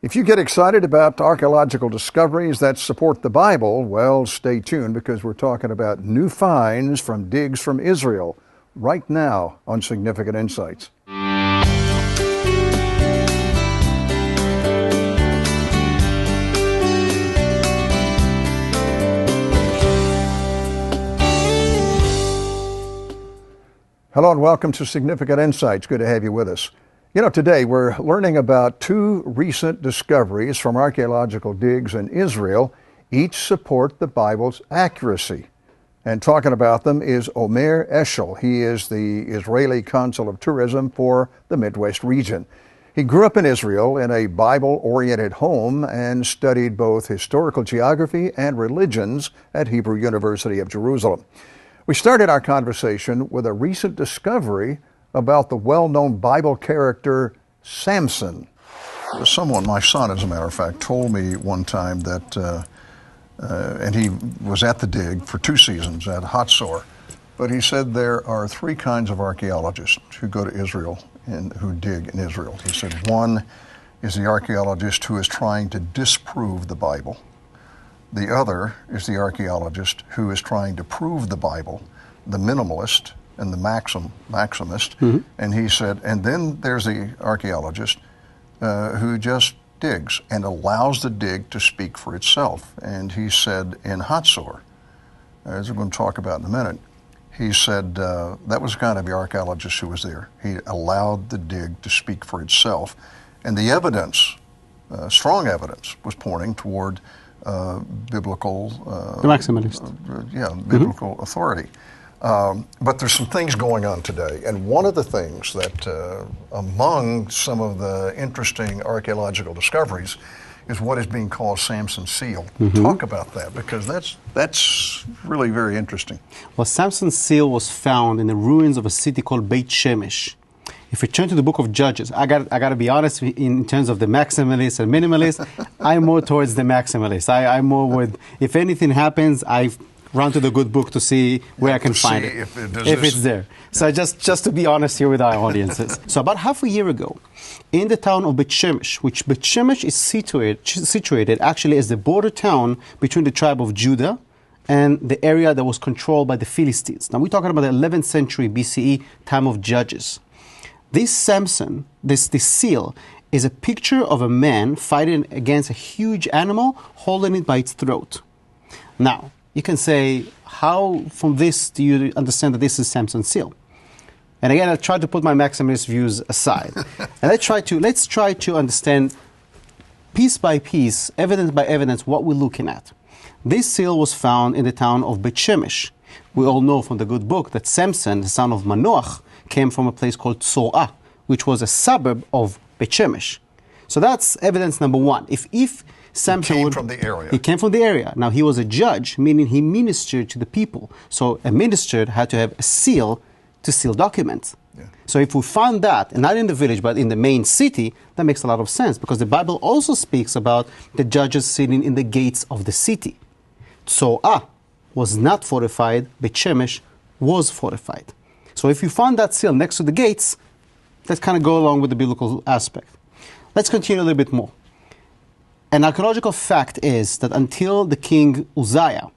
If you get excited about archaeological discoveries that support the Bible, well, stay tuned because we're talking about new finds from digs from Israel right now on Significant Insights. Hello and welcome to Significant Insights. Good to have you with us. You know, today we're learning about two recent discoveries from archaeological digs in Israel. Each support the Bible's accuracy. And talking about them is Omer Eshel. He is the Israeli Consul of Tourism for the Midwest region. He grew up in Israel in a Bible-oriented home and studied both historical geography and religions at Hebrew University of Jerusalem. We started our conversation with a recent discovery about the well-known Bible character Samson. Someone, my son as a matter of fact, told me one time that, and he was at the dig for 2 seasons at Hatzor, but he said there are 3 kinds of archaeologists who go to Israel and who dig in Israel. He said one is the archaeologist who is trying to disprove the Bible. The other is the archaeologist who is trying to prove the Bible, the minimalist and the maximist. Mm-hmm. And he said, and then there's the archaeologist who just digs and allows the dig to speak for itself. And he said in Hatzor, as we're going to talk about in a minute, he said that was kind of the archaeologist who was there. He allowed the dig to speak for itself. And the evidence, strong evidence, was pointing toward biblical... the maximalist. Biblical mm-hmm. authority. But there's some things going on today, and one of the things that, among some of the interesting archaeological discoveries, is what is being called Samson's seal. Mm-hmm. Talk about that, because that's really very interesting. Well, Samson's seal was found in the ruins of a city called Beit Shemesh. If we turn to the book of Judges, I got to be honest, in terms of the maximalist and minimalist, I'm more towards the maximalist. I'm more with, if anything happens, I run to the good book to see where I can find it, if it's there. Yeah. So just to be honest here with our audiences. So about half a year ago, in the town of Beit Shemesh, which Beit Shemesh is situated actually as the border town between the tribe of Judah and the area that was controlled by the Philistines. Now we're talking about the 11th century BCE, time of Judges. This Samson, this seal, is a picture of a man fighting against a huge animal, holding it by its throat. Now, you can say, how from this do you understand that this is Samson's seal? And again, I try to put my maximalist views aside. And let's try to understand piece by piece, evidence by evidence, what we're looking at. This seal was found in the town of Beit Shemesh. We all know from the good book that Samson, the son of Manoach, came from a place called Tzorah, which was a suburb of Beit Shemesh. So that's evidence number one. If Samson came from the area. He came from the area. Now, he was a judge, meaning he ministered to the people. So a minister had to have a seal to seal documents. Yeah. So if we found that, and not in the village, but in the main city, that makes a lot of sense, because the Bible also speaks about the judges sitting in the gates of the city. Tzorah was not fortified, Beit Shemesh was fortified. So if you found that seal next to the gates, let's kind of go along with the biblical aspect. Let's continue a little bit more. An archaeological fact is that until the king Uzziah,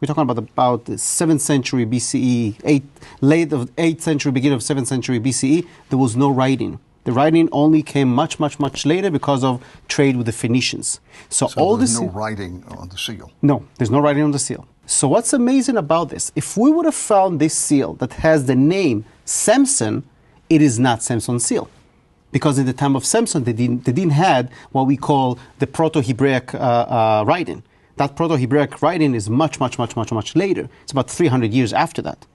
we're talking about the 7th century BCE, late of 8th century, beginning of 7th century BCE, there was no writing. The writing only came much, much, much later because of trade with the Phoenicians. So all there's no writing on the seal? No, there's no writing on the seal. So what's amazing about this, if we would have found this seal that has the name Samson, it is not Samson's seal. Because in the time of Samson, they didn't have what we call the Proto-Hebraic writing. That Proto-Hebraic writing is much, much, much, much, much later. It's about 300 years after that.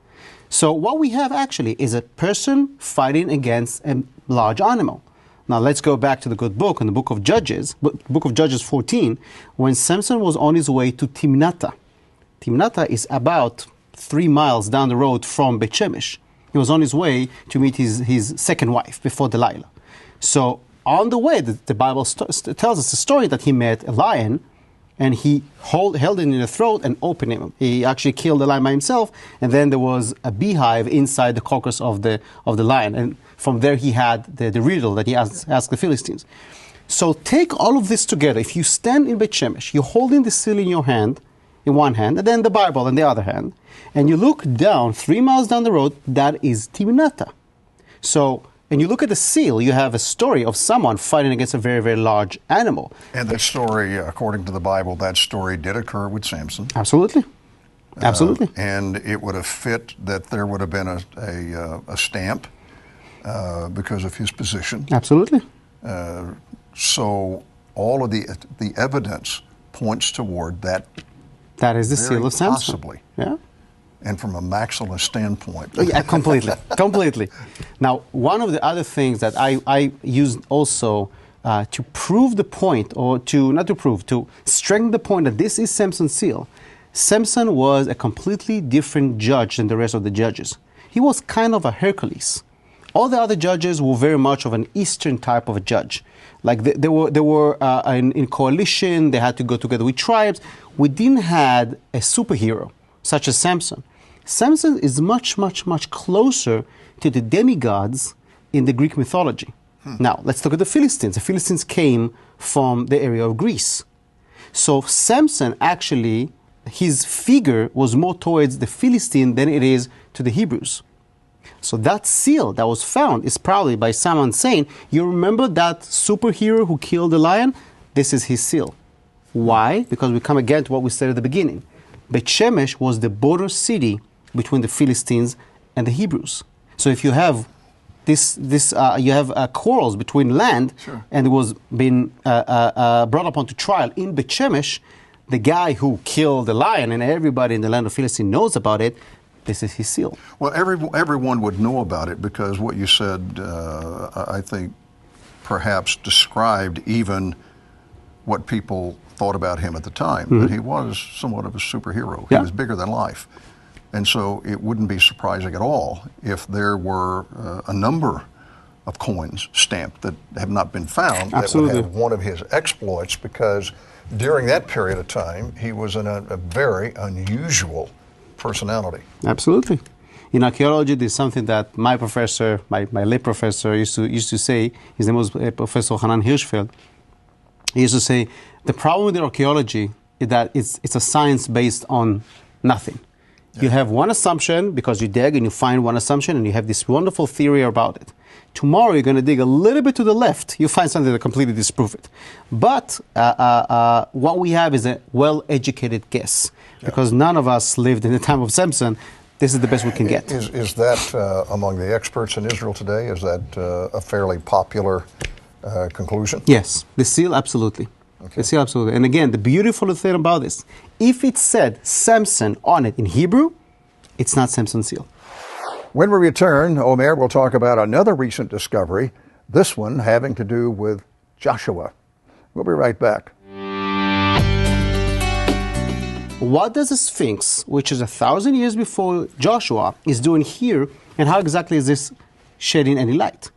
So what we have actually is a person fighting against a large animal. Now let's go back to the good book, in the book of Judges, book of Judges 14, when Samson was on his way to Timnata. Timnata is about 3 miles down the road from Beit Shemesh. He was on his way to meet his second wife before Delilah. So on the way, the Bible tells us a story that he met a lion, and he held it in the throat and opened him. He actually killed the lion by himself, and then there was a beehive inside the carcass of the lion. And from there he had the riddle that he asked the Philistines. So take all of this together. If you stand in Beit Shemesh, you're holding the seal in your hand, in one hand, and then the Bible in the other hand, and you look down 3 miles down the road, that is Timnata. So, and you look at the seal, you have a story of someone fighting against a very, very large animal. And that story, according to the Bible, that story did occur with Samson. Absolutely. Absolutely. And it would have fit that there would have been a stamp because of his position. Absolutely. So all of the evidence points toward that. That is the seal of Samson. Possibly. Yeah. And from a maximalist standpoint. Yeah, completely. Completely. Now, one of the other things that I used also to prove the point, or to, not to prove, to strengthen the point that this is Samson's seal. Samson was a completely different judge than the rest of the judges. He was kind of a Hercules. All the other judges were very much of an Eastern type of a judge. Like they were in coalition, they had to go together with tribes. We didn't have a superhero such as Samson. Samson is much, much, much closer to the demigods in the Greek mythology. Now, let's look at the Philistines. The Philistines came from the area of Greece. So Samson actually, his figure was more towards the Philistine than it is to the Hebrews. So that seal that was found is probably by someone saying, you remember that superhero who killed the lion? This is his seal. Why? Because we come again to what we said at the beginning. Beit Shemesh was the border city between the Philistines and the Hebrews. So if you have you have quarrels between land, sure, and it was being brought up onto trial in Beit Shemesh, the guy who killed the lion, and everybody in the land of Philistine knows about it, this is his seal. Well, everyone would know about it because what you said, I think, perhaps described even what people thought about him at the time, that he was somewhat of a superhero. Yeah. He was bigger than life. And so it wouldn't be surprising at all if there were a number of coins stamped that have not been found Absolutely. that would have one of his exploits, because during that period of time, he was in a very unusual personality. Absolutely. In archaeology, there's something that my professor, my late professor, used to say. His name was Professor Hanan Hirschfeld. He used to say, the problem with archaeology is that it's a science based on nothing. Yeah. You have one assumption because you dig and you find one assumption and you have this wonderful theory about it. Tomorrow you're going to dig a little bit to the left, you find something that completely disproves it. But what we have is a well-educated guess, because none of us lived in the time of Samson. This is the best we can get. Is that among the experts in Israel today? Is that a fairly popular conclusion? Yes, the seal, absolutely. Okay. The seal, absolutely. And again, the beautiful thing about this, if it said Samson on it in Hebrew, it's not Samson's seal. When we return, Omer will talk about another recent discovery, this one having to do with Joshua. We'll be right back. What does the Sphinx, which is 1,000 years before Joshua, is doing here, and how exactly is this shedding any light?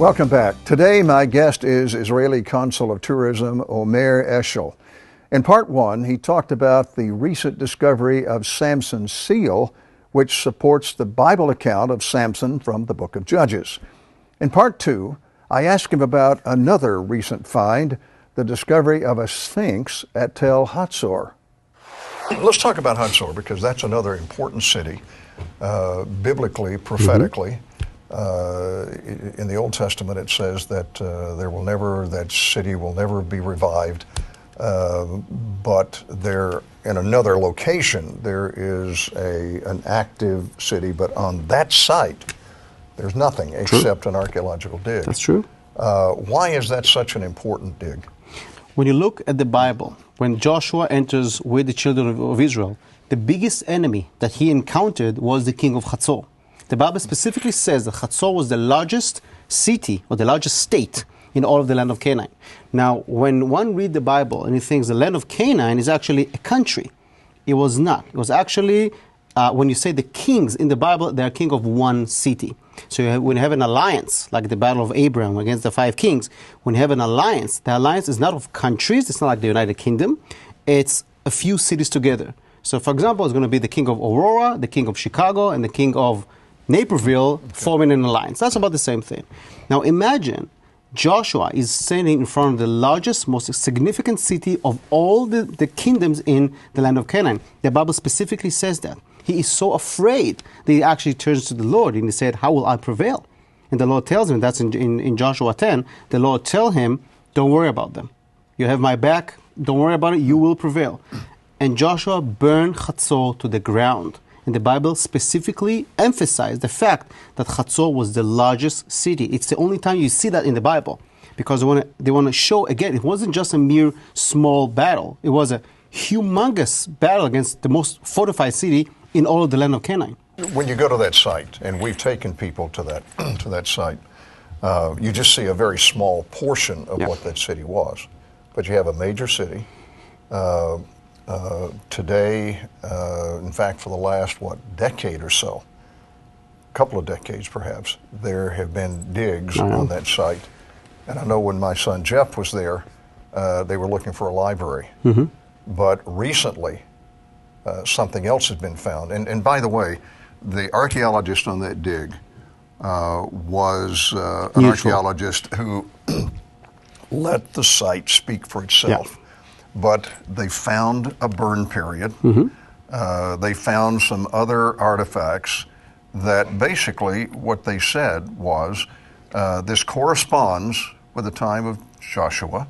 Welcome back. Today, my guest is Israeli Consul of Tourism, Omer Eshel. In part one, he talked about the recent discovery of Samson's seal, which supports the Bible account of Samson from the book of Judges. In part two, I asked him about another recent find, the discovery of a sphinx at Tel Hatzor. Let's talk about Hatzor, because that's another important city, biblically, prophetically. In the Old Testament, it says that that city will never be revived. But there, in another location, there is an active city, but on that site, there's nothing except an archaeological dig. That's true. Why is that such an important dig? When you look at the Bible, when Joshua enters with the children of Israel, the biggest enemy that he encountered was the king of Hatzor. The Bible specifically says that Hatzor was the largest city or the largest state in all of the land of Canaan. Now, when one reads the Bible and he thinks the land of Canaan is actually a country, it was not. It was actually, when you say the kings in the Bible, they are king of one city. So when you have an alliance, like the Battle of Abraham against the 5 kings, when you have an alliance, the alliance is not of countries, it's not like the United Kingdom, it's a few cities together. So for example, it's going to be the king of Aurora, the king of Chicago, and the king of Naperville forming an alliance. That's about the same thing. Now imagine Joshua is standing in front of the largest, most significant city of all the kingdoms in the land of Canaan. The Bible specifically says that. He is so afraid that he actually turns to the Lord and he said, how will I prevail? And the Lord tells him, that's in Joshua 10, the Lord tell him, don't worry about them. You have my back, don't worry about it, you will prevail. And Joshua burned Hatzor to the ground. And the Bible specifically emphasized the fact that Hatzor was the largest city. It's the only time you see that in the Bible, because they want to show, again, it wasn't just a mere small battle. It was a humongous battle against the most fortified city in all of the land of Canaan. When you go to that site, and we've taken people to that site, you just see a very small portion of what that city was. But you have a major city. Today, in fact, for the last, decade or so, a couple of decades perhaps, there have been digs on that site. And I know when my son Jeff was there, they were looking for a library. Mm-hmm. But recently, something else has been found. And by the way, the archaeologist on that dig was an archaeologist who let the site speak for itself. Yeah. But they found a burn period. Mm-hmm. They found some other artifacts that basically what they said was this corresponds with the time of Joshua.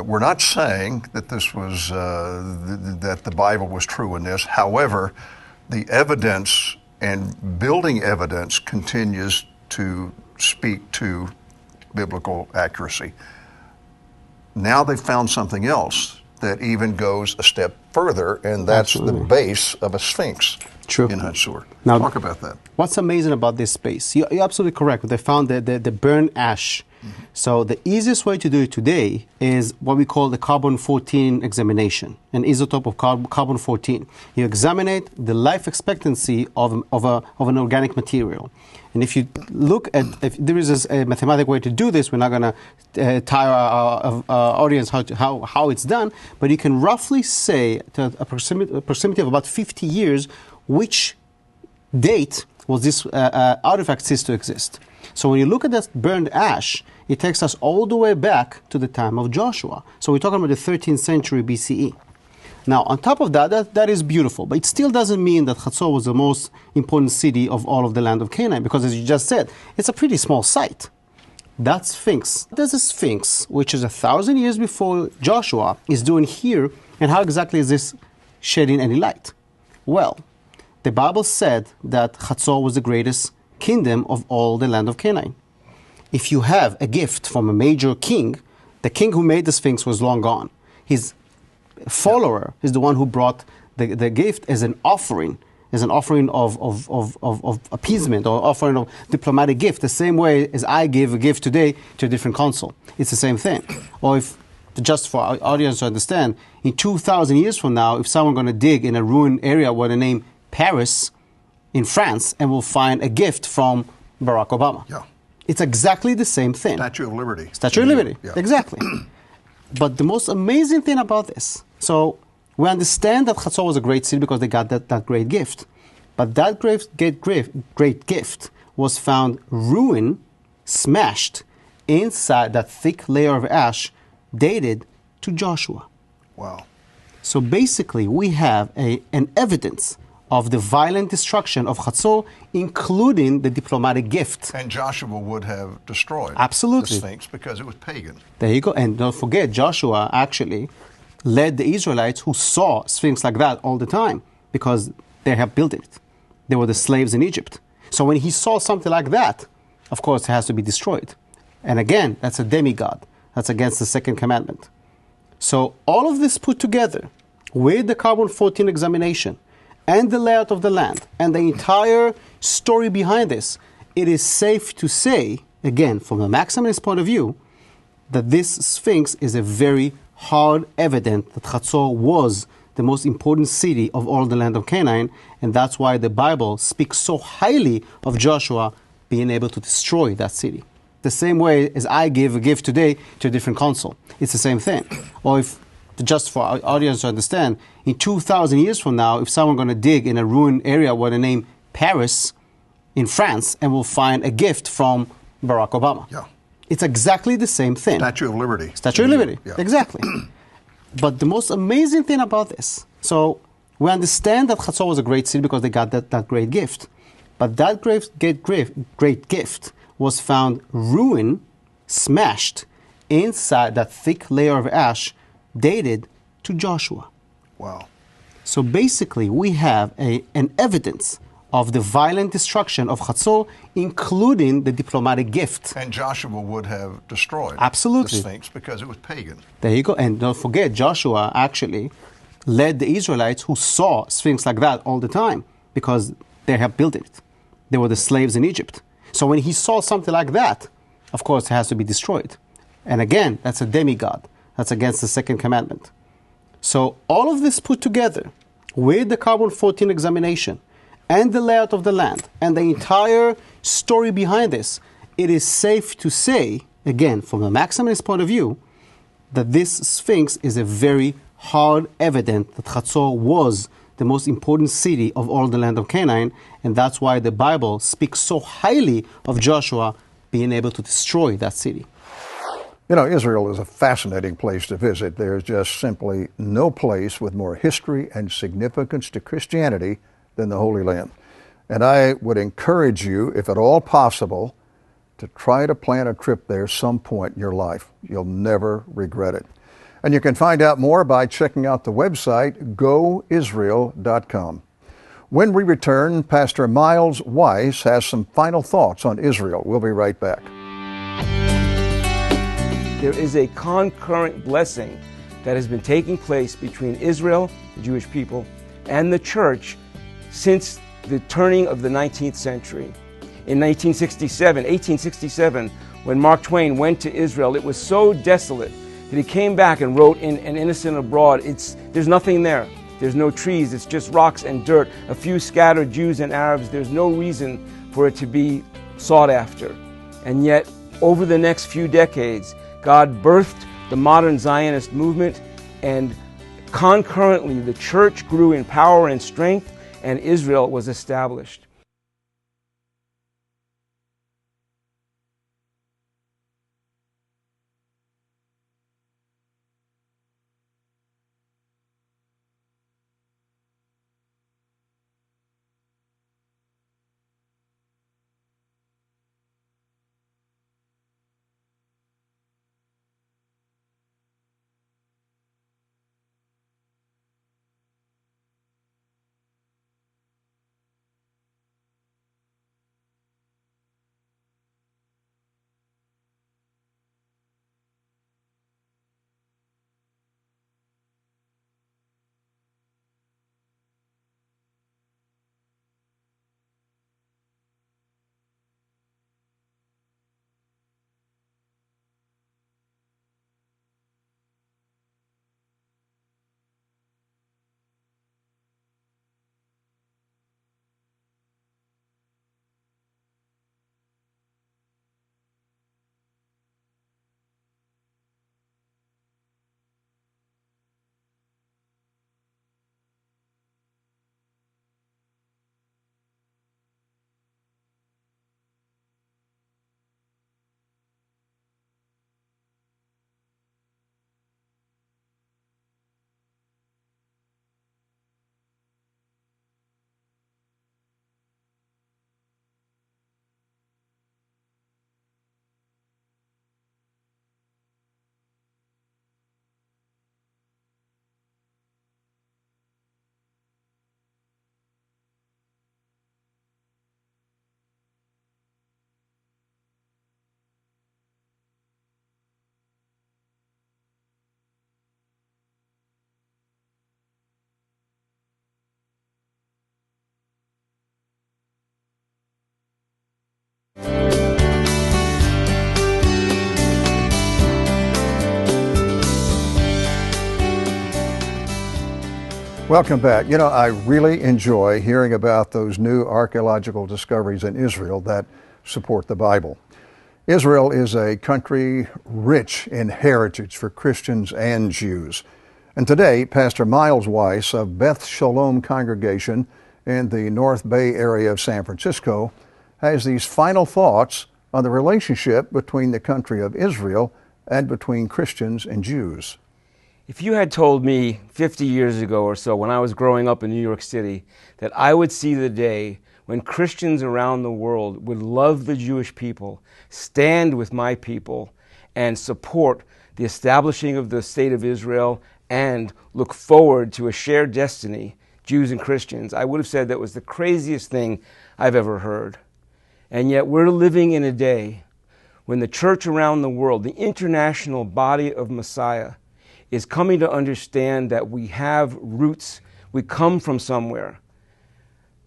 We're not saying that this was that the Bible was true in this. However, the evidence and building evidence continues to speak to biblical accuracy. Now they've found something else that even goes a step further, and that's the base of a sphinx in Hatzor. Now, talk about that. What's amazing about this space? You're absolutely correct. They found the burnt ash. Mm-hmm. So the easiest way to do it today is what we call the carbon-14 examination, an isotope of carbon-14. You examine the life expectancy of an organic material. And if you look at, if there is a mathematical way to do this, we're not going to tire our audience how it's done, but you can roughly say to a proximity of about 50 years which date was this artifact cease to exist. So when you look at that burned ash, it takes us all the way back to the time of Joshua. So we're talking about the 13th century BCE. Now, on top of that is beautiful, but it still doesn't mean that Hatzor was the most important city of all of the land of Canaan, because as you just said, it's a pretty small site. That Sphinx, there's a Sphinx, which is 1,000 years before Joshua, is doing here, and how exactly is this shedding any light? Well, the Bible said that Hatzor was the greatest kingdom of all the land of Canaan. If you have a gift from a major king, the king who made the Sphinx was long gone. His follower is the one who brought the gift as an offering of appeasement, or offering of diplomatic gift, the same way as I give a gift today to a different consul. It's the same thing. Or if, just for our audience to understand, in 2,000 years from now, if someone's going to dig in a ruined area with the name Paris in France and will find a gift from Barack Obama. Yeah. It's exactly the same thing. Statue of Liberty. Statue of Liberty, Yeah. exactly. But the most amazing thing about this, so we understand that Hatzor was a great city because they got that great gift. But that great gift was found ruined, smashed, inside that thick layer of ash dated to Joshua. Wow. So basically, we have an evidence of the violent destruction of Hatzor, including the diplomatic gift. And Joshua would have destroyed Absolutely. the Sphinx because it was pagan. There you go. And don't forget, Joshua actually led the Israelites who saw Sphinx like that all the time because they have built it. They were the slaves in Egypt. So when he saw something like that, of course, it has to be destroyed. And again, that's a demigod. That's against the second commandment. So all of this put together with the carbon-14 examination and the layout of the land and the entire story behind this, it is safe to say, again, from a maximalist point of view, that this Sphinx is a very hard evidence that Hatzor was the most important city of all the land of Canaan, and that's why the Bible speaks so highly of Joshua being able to destroy that city. The same way as I give a gift today to a different consul. It's the same thing. Or if, just for our audience to understand, in 2,000 years from now, if someone's going to dig in a ruined area with the name Paris in France and will find a gift from Barack Obama. Yeah. It's exactly the same thing. Statue of Liberty. Statue of Liberty, Yeah. exactly. But the most amazing thing about this, so we understand that Hatzor was a great city because they got that great gift. But that great gift was found ruined, smashed, inside that thick layer of ash dated to Joshua. Wow. So basically, we have an evidence of the violent destruction of Hatzor, including the diplomatic gift. And Joshua would have destroyed Absolutely. the Sphinx because it was pagan. There you go. And don't forget, Joshua actually led the Israelites who saw Sphinx like that all the time because they have built it. They were the slaves in Egypt. So when he saw something like that, of course, it has to be destroyed. And again, that's a demigod. That's against the second commandment. So all of this put together with the carbon-14 examination and the layout of the land and the entire story behind this, it is safe to say, again, from a maximalist point of view, that this Sphinx is a very hard evidence that Hatzor was the most important city of all the land of Canaan, and that's why the Bible speaks so highly of Joshua being able to destroy that city. You know, Israel is a fascinating place to visit. There's just simply no place with more history and significance to Christianity than the Holy Land. And I would encourage you, if at all possible, to try to plan a trip there some point in your life. You'll never regret it. And you can find out more by checking out the website goisrael.com. When we return, Pastor Miles Weiss has some final thoughts on Israel. We'll be right back. There is a concurrent blessing that has been taking place between Israel, the Jewish people, and the church since the turning of the 19th century. In 1867, when Mark Twain went to Israel, it was so desolate that he came back and wrote in An Innocent Abroad, there's nothing there. There's no trees, it's just rocks and dirt, a few scattered Jews and Arabs. There's no reason for it to be sought after. And yet, over the next few decades, God birthed the modern Zionist movement, and concurrently the church grew in power and strength, and Israel was established. Welcome back. You know, I really enjoy hearing about those new archaeological discoveries in Israel that support the Bible. Israel is a country rich in heritage for Christians and Jews. And today, Pastor Miles Weiss of Beth Shalom Congregation in the North Bay area of San Francisco has these final thoughts on the relationship between the country of Israel and between Christians and Jews. If you had told me 50 years ago or so, when I was growing up in New York City, that I would see the day when Christians around the world would love the Jewish people, stand with my people, and support the establishing of the state of Israel and look forward to a shared destiny, Jews and Christians, I would have said that was the craziest thing I've ever heard. And yet we're living in a day when the church around the world, the international body of Messiah, is coming to understand that we have roots. We come from somewhere.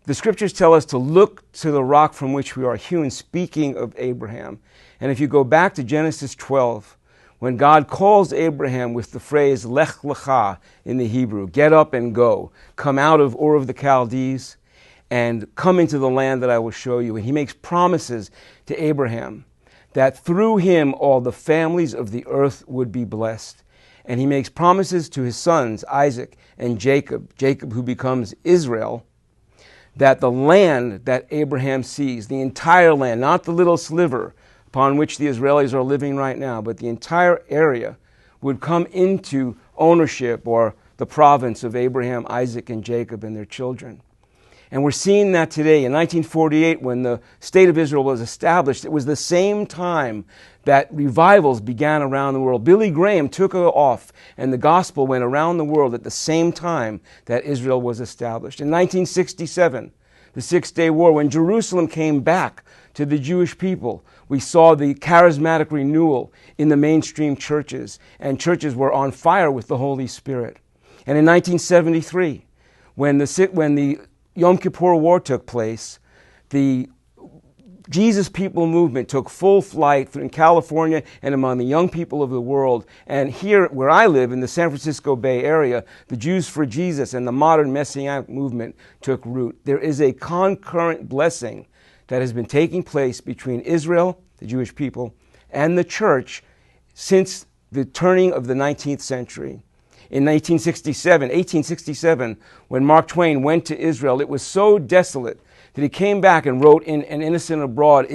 The scriptures tell us to look to the rock from which we are hewn, speaking of Abraham. And if you go back to Genesis 12, when God calls Abraham with the phrase Lech Lecha in the Hebrew, get up and go, come out of Ur of the Chaldees and come into the land that I will show you. And he makes promises to Abraham that through him all the families of the earth would be blessed. And he makes promises to his sons, Isaac and Jacob who becomes Israel, that the land that Abraham sees, the entire land, not the little sliver upon which the Israelis are living right now, but the entire area would come into ownership or the province of Abraham, Isaac, and Jacob and their children. And we're seeing that today. In 1948, when the State of Israel was established, it was the same time that revivals began around the world. Billy Graham took off, and the gospel went around the world at the same time that Israel was established. In 1967, the Six-Day War, when Jerusalem came back to the Jewish people, we saw the charismatic renewal in the mainstream churches, and churches were on fire with the Holy Spirit. And in 1973, when the Yom Kippur War took place, the Jesus People movement took full flight in California and among the young people of the world. And here, where I live, in the San Francisco Bay Area, the Jews for Jesus and the modern Messianic movement took root. There is a concurrent blessing that has been taking place between Israel, the Jewish people, and the church since the turning of the 19th century. In 1867, when Mark Twain went to Israel, it was so desolate that he came back and wrote in An Innocent Abroad,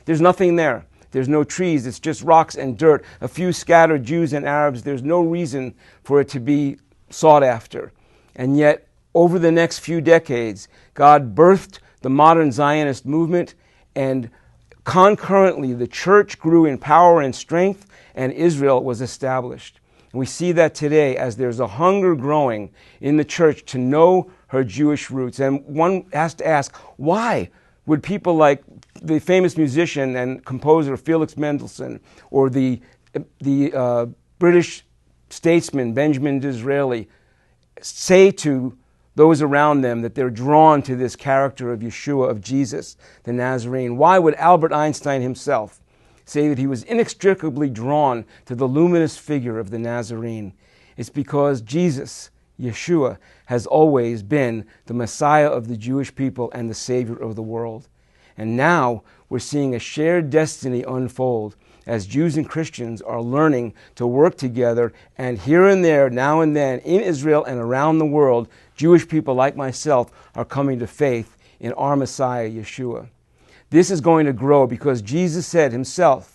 there's nothing there. There's no trees, it's just rocks and dirt, a few scattered Jews and Arabs. There's no reason for it to be sought after. And yet, over the next few decades, God birthed the modern Zionist movement, and concurrently the church grew in power and strength, and Israel was established. And we see that today as there's a hunger growing in the church to know her Jewish roots. And one has to ask, why would people like the famous musician and composer Felix Mendelssohn, or the British statesman Benjamin Disraeli, say to those around them that they're drawn to this character of Yeshua, of Jesus, the Nazarene? Why would Albert Einstein himself say that he was inextricably drawn to the luminous figure of the Nazarene? It's because Jesus, Yeshua, has always been the Messiah of the Jewish people and the Savior of the world. And now we're seeing a shared destiny unfold as Jews and Christians are learning to work together, and here and there, now and then, in Israel and around the world, Jewish people like myself are coming to faith in our Messiah, Yeshua. This is going to grow because Jesus said himself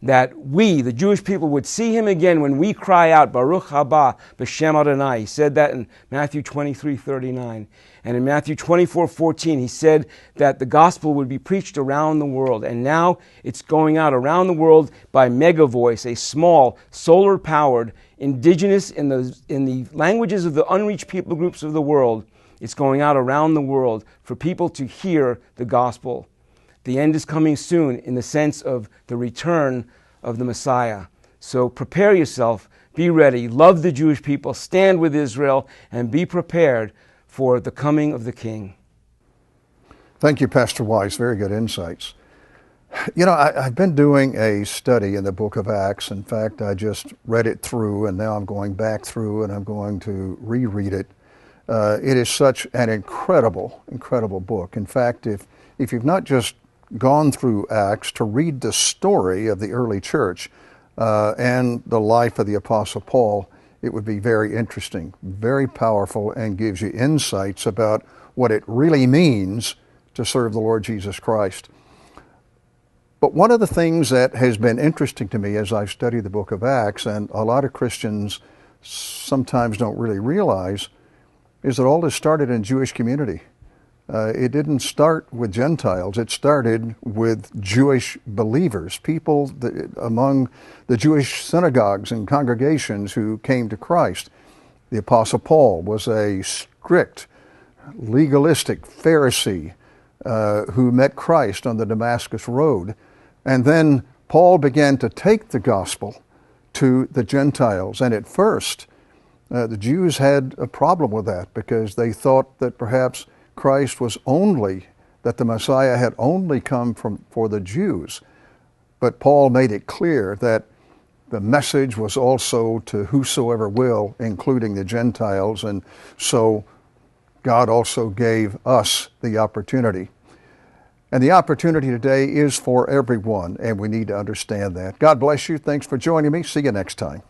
that we, the Jewish people, would see him again when we cry out, Baruch haba b'shem Adonai. He said that in Matthew 23:39. And in Matthew 24:14, he said that the gospel would be preached around the world. And now it's going out around the world by Mega Voice, a small, solar-powered, indigenous in the languages of the unreached people groups of the world. It's going out around the world for people to hear the gospel. The end is coming soon in the sense of the return of the Messiah. So prepare yourself, be ready, love the Jewish people, stand with Israel, and be prepared for the coming of the King. Thank you, Pastor Weiss. Very good insights. You know, I've been doing a study in the book of Acts. In fact, I just read it through, and now I'm going back through and I'm going to reread it. It is such an incredible, incredible book. In fact, if you've not just gone through Acts to read the story of the early church and the life of the Apostle Paul, it would be very interesting, very powerful, and gives you insights about what it really means to serve the Lord Jesus Christ. But one of the things that has been interesting to me as I've studied the book of Acts, and a lot of Christians sometimes don't really realize, is that all this started in Jewish community. It didn't start with Gentiles. It started with Jewish believers, people among the Jewish synagogues and congregations who came to Christ. The Apostle Paul was a strict, legalistic Pharisee who met Christ on the Damascus Road. And then Paul began to take the gospel to the Gentiles. And at first, the Jews had a problem with that because they thought that perhaps Christ was only, that the Messiah had only come for the Jews. But Paul made it clear that the message was also to whosoever will, including the Gentiles. And so God also gave us the opportunity. And the opportunity today is for everyone, and we need to understand that. God bless you. Thanks for joining me. See you next time.